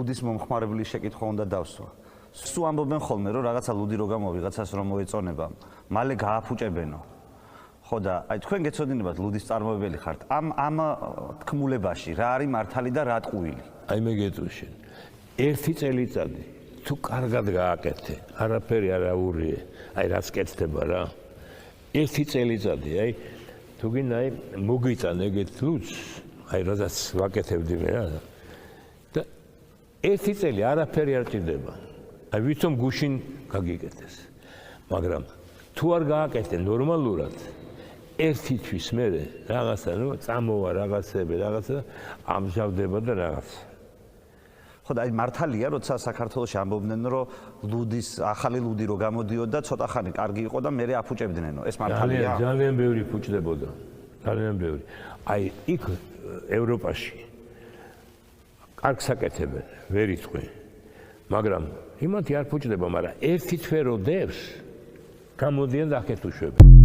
ლუდის მომხმარებლის შეკითხვა უნდა დავსვა. სულ ამბობენ ხოლმე, რომ რაღაცა ლუდი რო გამოვიღაცას რომ მოეწონება, მალე გააფუჭებენო. ხო და აი თქვენ გეცოდინებათ ლუდის წარმოებელი ხართ. ამ თქმულებაში რა არის მართალი და რა ტყუილი? აი მე გეტყვი. ერთი წელიწადი თუ კარგად გააკეთე, არაფერი არ აურიე, აი რაც კეთდება რა. ერთი წელიწადი, აი თუ გინდა აი მოგიწან ეგეთ ლუდს, აი როდესაც ვაკეთებდი მე რა. და ერთი წელი არაფერი არ ჭირდება. აი ვითომ გუშინ გაგიკეთეს. მაგრამ თუ არ გააკეთე ნორმალურად, ერთი თვის მე რაღაცა ნუ წამოვა რაღაცები, რაღაცა ამჟავდება და რაღაცა. ხო და აი მართალია, როცა საქართველოში ამბობდნენ, რომ ახალი ლუდი რო გამოდიოდა, ცოტა ხანი კარგი იყო და მერე აფუჭებდნენო. ეს მართალია? ძალიან ბევრი ფუჭდებოდა. ძალიან ბევრი. აი იქ ევროპაში კარგს აკეთებენ, ვერ იტყვი. მაგრამ იმათი არ ფუჭდება, მაგრამ ერთი თვე რო დევს, გამოდიან და აქეთ უშვებენ.